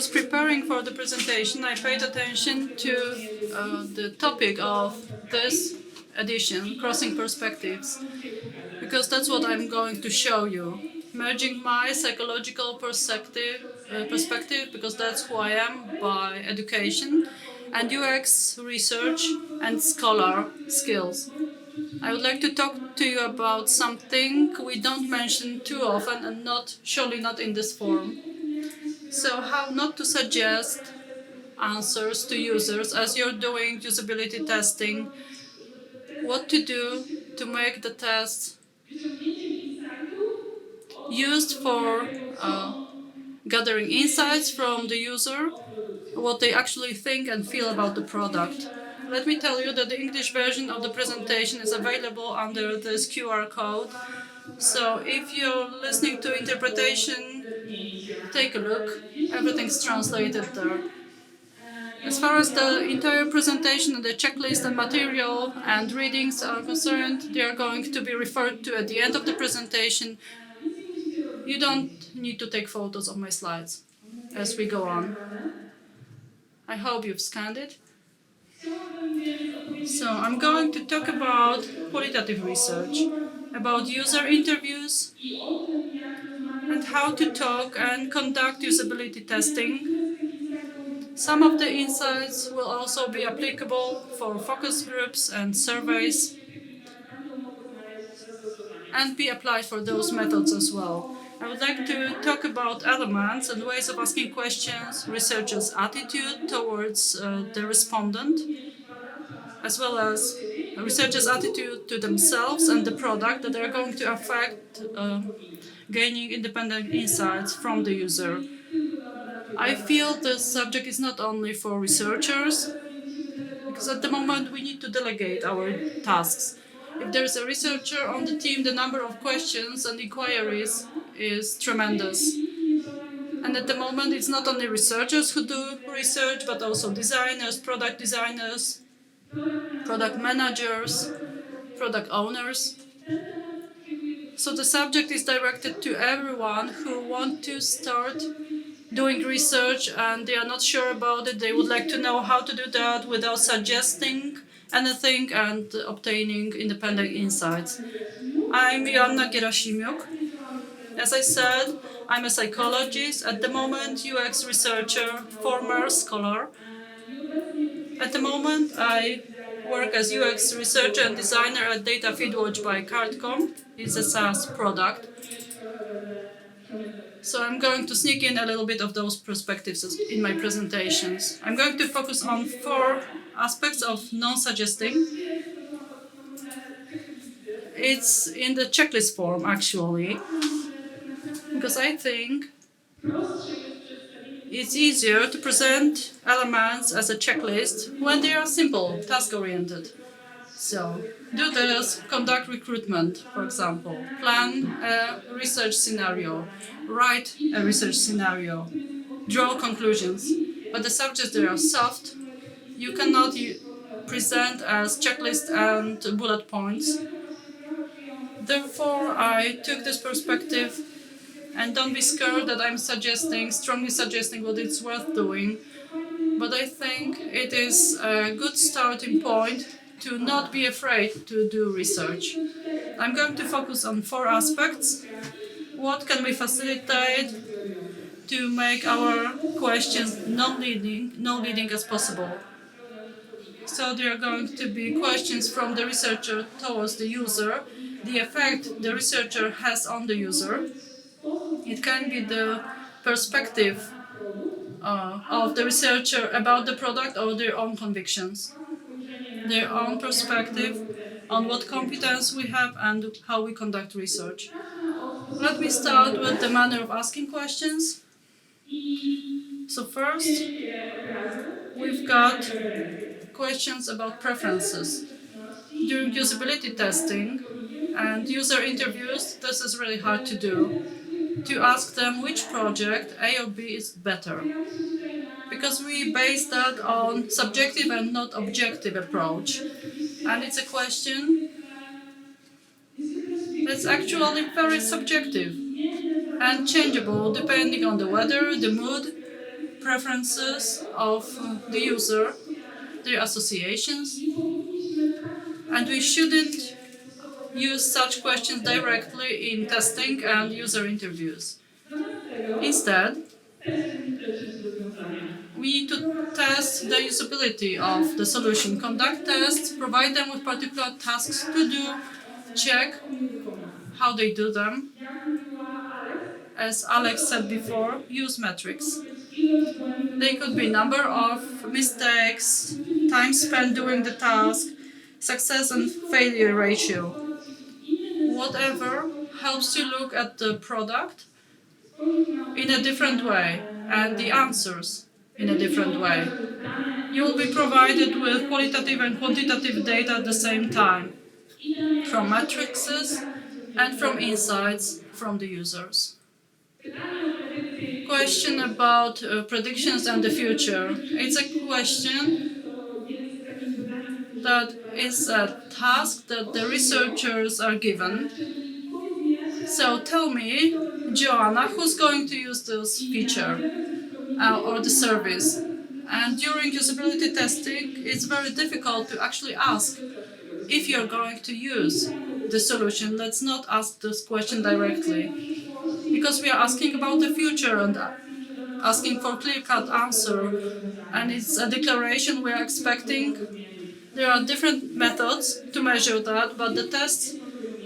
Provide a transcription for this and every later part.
was preparing for the presentation, I paid attention to the topic of this edition, Crossing Perspectives, because that's what I'm going to show you. Merging my psychological perspective, because that's who I am by education, and UX research and scholar skills. I would like to talk to you about something we don't mention too often and surely not in this form. So how not to suggest answers to users as you're doing usability testing, what to do to make the tests used for gathering insights from the user, what they actually think and feel about the product. Let me tell you that the English version of the presentation is available under this QR code. So if you're listening to interpretation, take a look. Everything's translated there. As far as the entire presentation and the checklist and material and readings are concerned, they are going to be referred to at the end of the presentation. You don't need to take photos of my slides as we go on. I hope you've scanned it. So I'm going to talk about qualitative research, about user interviews, and how to talk and conduct usability testing. Some of the insights will also be applicable for focus groups and surveys, and be applied for those methods as well. I would like to talk about elements and ways of asking questions, researchers' attitude towards the respondent, as well as researchers' attitude to themselves and the product that are going to affect gaining independent insights from the user. I feel this subject is not only for researchers, because at the moment we need to delegate our tasks. If there is a researcher on the team, the number of questions and inquiries is tremendous. And at the moment, it's not only researchers who do research, but also designers, product managers, product owners. So the subject is directed to everyone who want to start doing research and they are not sure about it. They would like to know how to do that without suggesting anything and obtaining independent insights. I'm Joanna Gierasimik. As I said, I'm a psychologist, at the moment UX researcher, former scholar. At the moment I work as UX researcher and designer at Data Feedwatch by Cardcom. It's a SaaS product. So I'm going to sneak in a little bit of those perspectives in my presentations. I'm going to focus on 4 aspects of non-suggesting. It's in the checklist form, actually, because I think it's easier to present elements as a checklist when they are simple, task-oriented. So, do this, conduct recruitment, for example, plan a research scenario, write a research scenario, draw conclusions. But the subjects that are soft, you cannot present as checklists and bullet points. Therefore, I took this perspective, and don't be scared that I'm strongly suggesting what it's worth doing. But I think it is a good starting point to not be afraid to do research. I'm going to focus on 4 aspects. What can we facilitate to make our questions non-leading as possible? So there are going to be questions from the researcher towards the user, the effect the researcher has on the user. It can be the perspective of the researcher about the product or their own convictions, their own perspective on what competence we have and how we conduct research. Let me start with the manner of asking questions. So first, we've got questions about preferences. During usability testing and user interviews, this is really hard to do. To ask them which project, A or B, is better. Because we base that on subjective and not objective approach. And it's a question that's actually very subjective and changeable depending on the weather, the mood, preferences of the user, their associations, and we shouldn't use such questions directly in testing and user interviews. Instead, we need to test the usability of the solution, conduct tests, provide them with particular tasks to do, check how they do them. As Alex said before, use metrics. They could be number of mistakes, time spent doing the task, success and failure ratio. Whatever helps you look at the product in a different way and the answers in a different way. You will be provided with qualitative and quantitative data at the same time, from matrices and from insights from the users. Question about predictions and the future. It's a question that is a task that the researchers are given. So tell me, Joanna, who's going to use this feature or the service? And during usability testing, it's very difficult to actually ask if you're going to use the solution. Let's not ask this question directly, because we are asking about the future and asking for clear-cut answer, and it's a declaration we are expecting. There are different methods to measure that, but the tests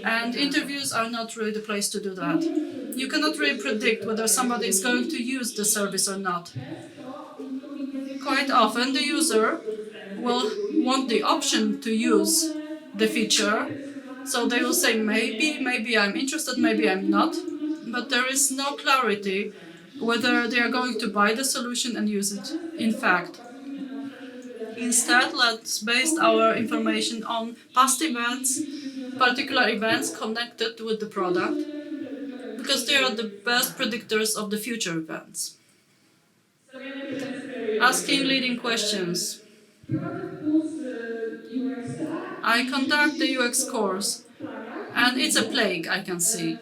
and interviews are not really the place to do that. You cannot really predict whether somebody is going to use the service or not. Quite often the user will want the option to use the feature, so they will say maybe I'm interested, maybe I'm not, but there is no clarity whether they are going to buy the solution and use it in fact. Instead, let's base our information on past events, particular events connected with the product, because they are the best predictors of the future events. Asking leading questions. I conduct the UX course, and it's a plague, I can see.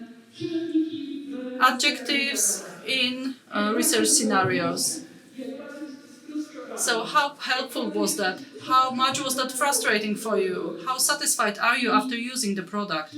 Adjectives in research scenarios. So how helpful was that? How much was that frustrating for you? How satisfied are you after using the product?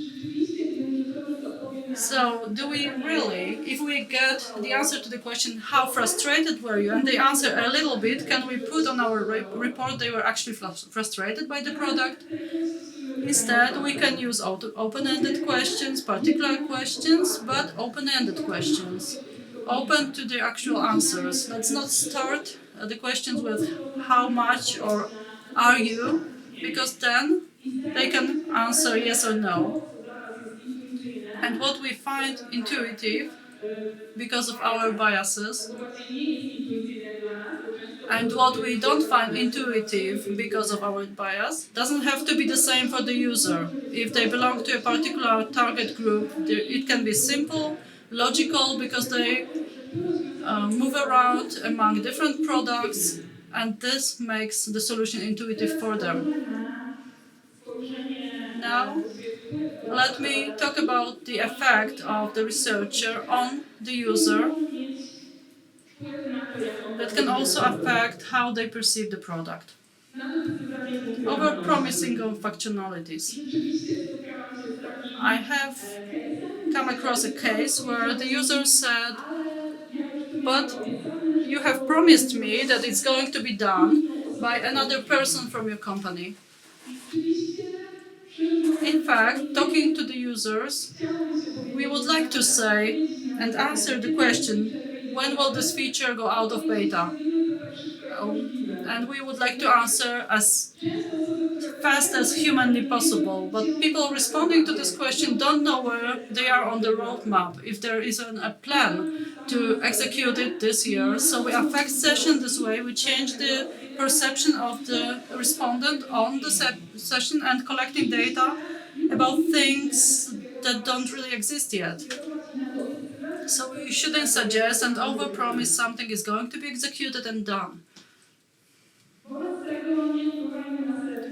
So do we really, if we get the answer to the question, how frustrated were you, and they answer a little bit, can we put on our report they were actually frustrated by the product? Instead, we can use open-ended questions, particular questions, but open-ended questions, open to the actual answers. Let's not start the questions with how much or are you, because then they can answer yes or no. And what we find intuitive, because of our biases, and what we don't find intuitive because of our bias, doesn't have to be the same for the user. If they belong to a particular target group, it can be simple, logical, because they move around among different products, and this makes the solution intuitive for them. Now, let me talk about the effect of the researcher on the user that can also affect how they perceive the product. Over-promising of functionalities. I have come across a case where the user said, but you have promised me that it's going to be done by another person from your company. In fact, talking to the users, we would like to say and answer the question, when will this feature go out of beta? And we would like to answer as fast as humanly possible, but people responding to this question don't know where they are on the roadmap, if there isn't a plan to execute it this year. So we affect session this way, we change the perception of the respondent on the session and collecting data about things that don't really exist yet. So we shouldn't suggest and overpromise something is going to be executed and done.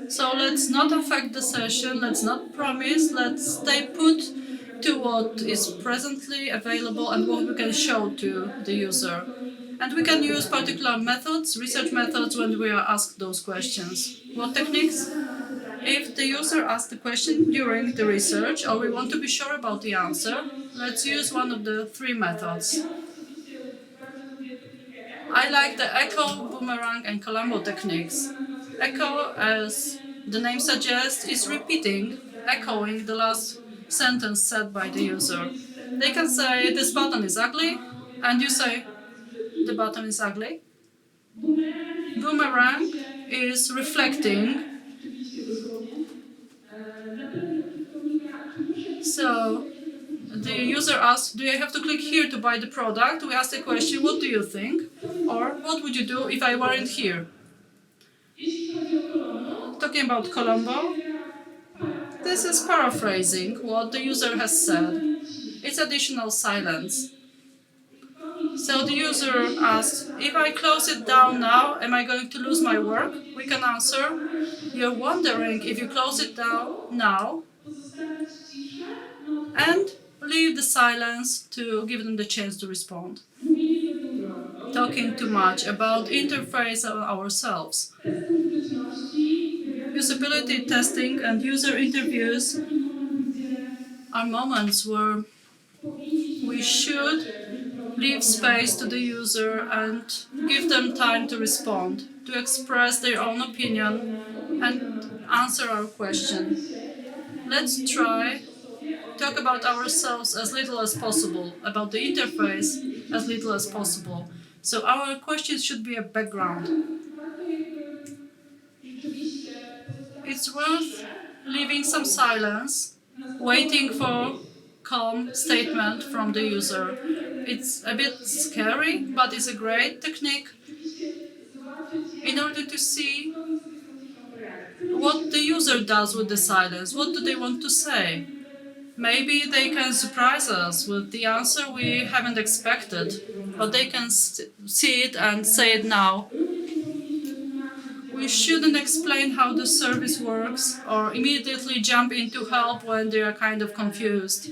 So let's not affect the session, let's not promise, let's stay put to what is presently available and what we can show to the user. And we can use particular methods, research methods, when we are asked those questions. What techniques? If the user asks the question during the research, or we want to be sure about the answer, let's use one of the three methods. I like the echo, boomerang, and Columbo techniques. Echo, as the name suggests, is repeating, echoing the last sentence said by the user. They can say, this button is ugly, and you say, the button is ugly. Boomerang is reflecting. So the user asks, do I have to click here to buy the product? We ask the question, what do you think? Or what would you do if I weren't here? Talking about Columbo, this is paraphrasing what the user has said. It's additional silence. So the user asks, if I close it down now, am I going to lose my work? We can answer, you're wondering if you close it down now, and leave the silence to give them the chance to respond. Talking too much about interface of ourselves. Usability testing and user interviews are moments where we should leave space to the user and give them time to respond, to express their own opinion and answer our question. Let's try talk about ourselves as little as possible, about the interface as little as possible. So our questions should be a background. It's worth leaving some silence, waiting for calm statement from the user. It's a bit scary, but it's a great technique in order to see what the user does with the silence. What do they want to say? Maybe they can surprise us with the answer we haven't expected, but they can see it and say it now. We shouldn't explain how the service works or immediately jump in to help when they are kind of confused.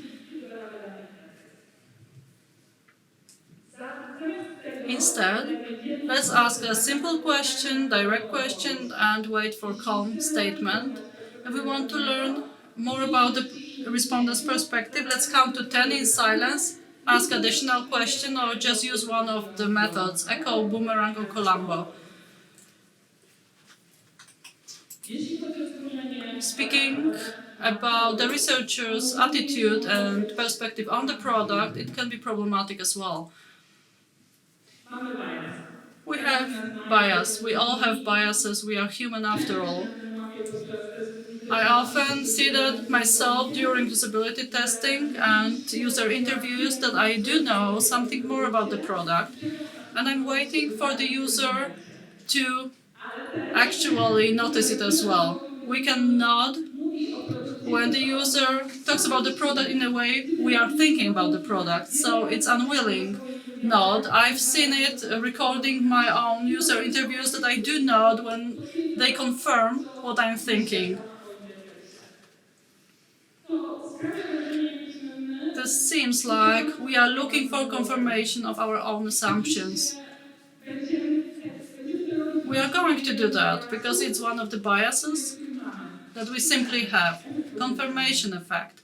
Instead, let's ask a simple question, direct question, and wait for calm statement. If we want to learn more about the respondent's perspective, let's count to 10 in silence, ask additional question, or just use one of the methods, echo, boomerang, or Columbo. Speaking about the researcher's attitude and perspective on the product, it can be problematic as well. We have bias. We all have biases. We are human after all. I often see that myself during usability testing and user interviews that I do know something more about the product, and I'm waiting for the user to actually notice it as well. We can nod when the user talks about the product in a way we are thinking about the product, so it's unwilling nod. I've seen it recording my own user interviews that I do nod when they confirm what I'm thinking. This seems like we are looking for confirmation of our own assumptions. We are going to do that because it's one of the biases that we simply have, confirmation effect.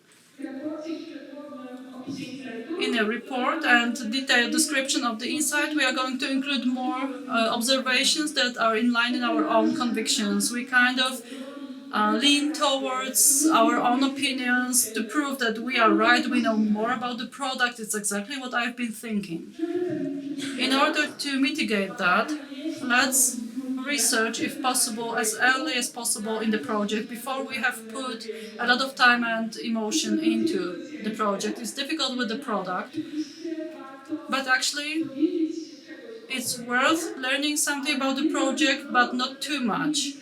In a report and detailed description of the insight, we are going to include more observations that are in line in our own convictions. We kind of lean towards our own opinions to prove that we are right, we know more about the product, it's exactly what I've been thinking. In order to mitigate that, let's research, if possible, as early as possible in the project before we have put a lot of time and emotion into the project. It's difficult with the product, but actually it's worth learning something about the project, but not too much,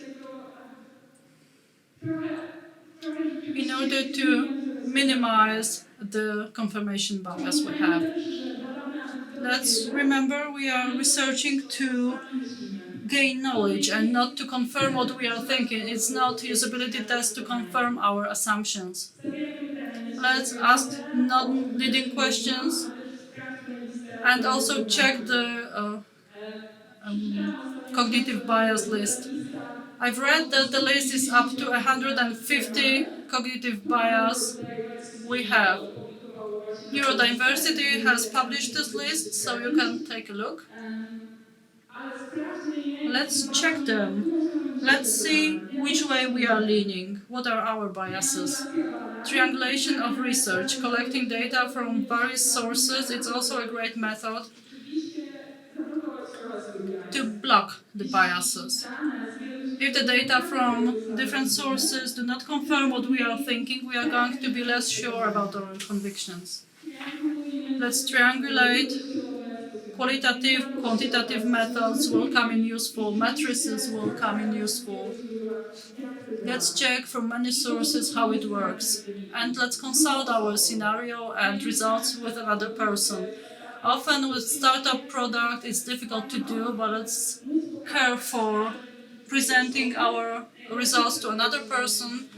in order to minimize the confirmation bias we have. Let's remember we are researching to gain knowledge and not to confirm what we are thinking. It's not usability test to confirm our assumptions. Let's ask non-leading questions and also check the cognitive bias list. I've read that the list is up to 150 cognitive bias we have. Neurodiversity has published this list, so you can take a look. Let's check them. Let's see which way we are leaning. What are our biases? Triangulation of research, collecting data from various sources. It's also a great method to block the biases. If the data from different sources do not confirm what we are thinking, we are going to be less sure about our convictions. Let's triangulate. Qualitative, quantitative methods will come in useful, matrices will come in useful. Let's check from many sources how it works. And let's consult our scenario and results with another person. Often with startup product it's difficult to do, but let's care for presenting our results to another person.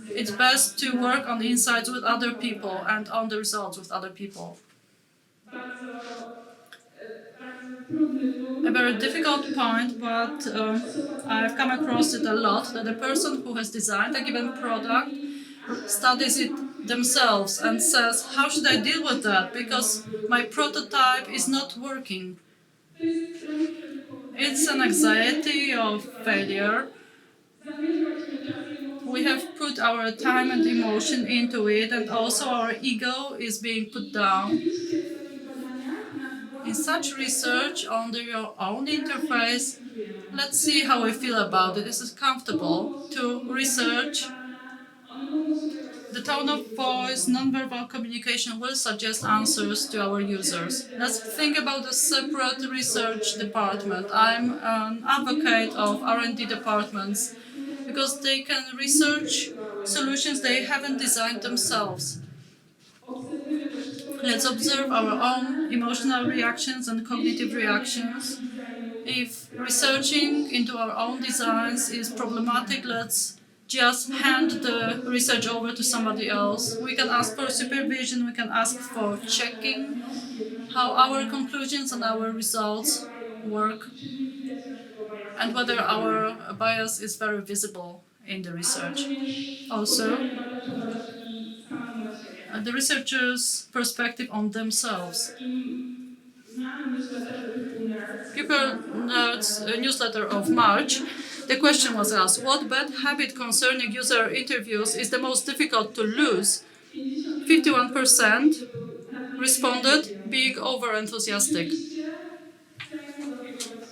It's best to work on the insights with other people and on the results with other people. A very difficult point, but I've come across it a lot, that the person who has designed a given product studies it themselves and says, how should I deal with that? Because my prototype is not working. It's an anxiety of failure. We have put our time and emotion into it, and also our ego is being put down. In such research on your own interface, let's see how we feel about it. Is it comfortable to research? The tone of voice, nonverbal communication will suggest answers to our users. Let's think about a separate research department. I'm an advocate of R&D departments because they can research solutions they haven't designed themselves. Let's observe our own emotional reactions and cognitive reactions. If researching into our own designs is problematic, let's just hand the research over to somebody else. We can ask for supervision, we can ask for checking how our conclusions and our results work, and whether our bias is very visible in the research. Also, the researchers' perspective on themselves. People Nerds newsletter of March, the question was asked, what bad habit concerning user interviews is the most difficult to lose? 51% responded being over-enthusiastic.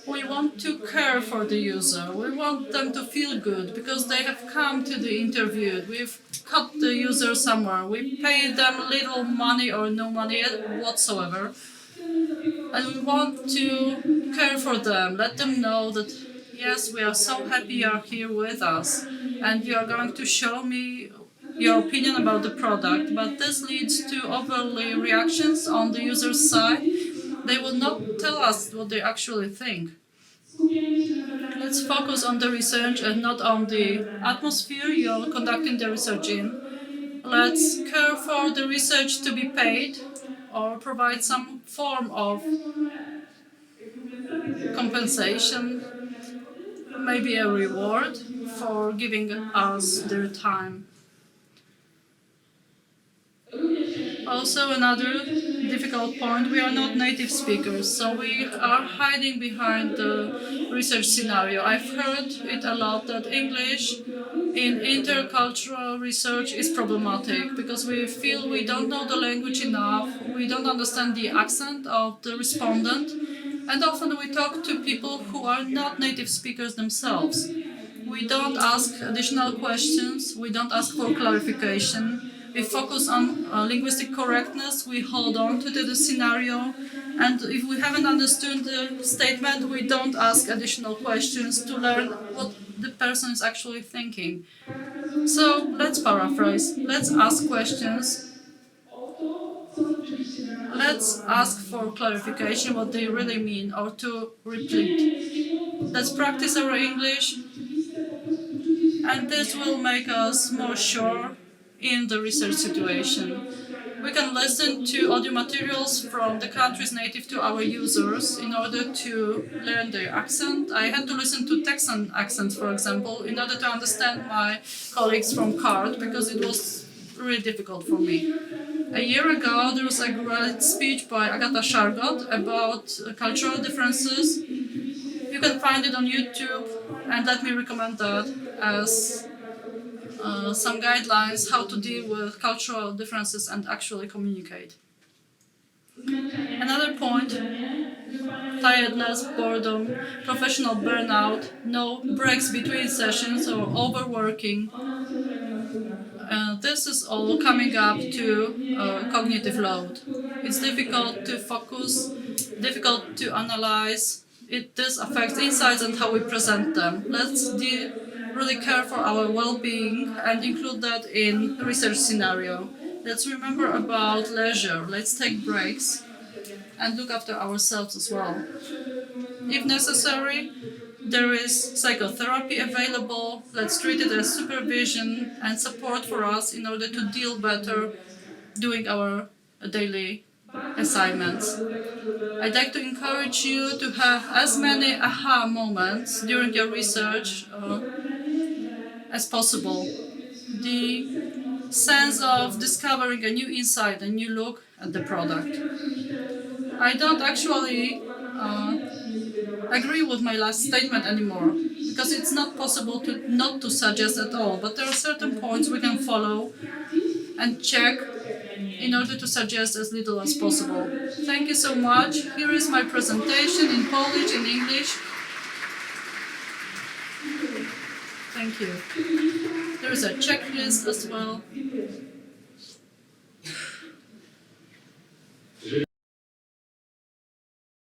We want to care for the user. We want them to feel good because they have come to the interview. We've cut the user somewhere. We pay them little money or no money whatsoever. And we want to care for them, let them know that, yes, we are so happy you are here with us and you are going to show me your opinion about the product. But this leads to overly reactions on the user's side. They will not tell us what they actually think. Let's focus on the research and not on the atmosphere you're conducting the research in. Let's care for the research to be paid or provide some form of compensation, maybe a reward for giving us their time. Also, another difficult point, we are not native speakers, so we are hiding behind the research scenario. I've heard it a lot that English in intercultural research is problematic because we feel we don't know the language enough, we don't understand the accent of the respondent, and often we talk to people who are not native speakers themselves. We don't ask additional questions, we don't ask for clarification. We focus on linguistic correctness, we hold on to the scenario, and if we haven't understood the statement, we don't ask additional questions to learn what the person is actually thinking. So let's paraphrase, let's ask questions, let's ask for clarification what they really mean or to repeat. Let's practice our English, and this will make us more sure in the research situation. We can listen to audio materials from the countries native to our users in order to learn their accent. I had to listen to Texan accents, for example, in order to understand my colleagues from CART, because it was really difficult for me. A year ago, there was a great speech by Agata Shargot about cultural differences. You can find it on YouTube, and let me recommend that as some guidelines how to deal with cultural differences and actually communicate. Another point: tiredness, boredom, professional burnout, no breaks between sessions or overworking. This is all coming up to cognitive load. It's difficult to focus, difficult to analyze. This affects insights and how we present them. Let's really care for our well-being and include that in research scenario. Let's remember about leisure. Let's take breaks and look after ourselves as well. If necessary, there is psychotherapy available. Let's treat it as supervision and support for us in order to deal better doing our daily assignments. I'd like to encourage you to have as many aha moments during your research as possible. The sense of discovering a new insight, a new look at the product. I don't actually agree with my last statement anymore, because it's not possible not to suggest at all, but there are certain points we can follow and check in order to suggest as little as possible. Thank you so much. Here is my presentation in Polish, in English. Thank you. There is a checklist as well.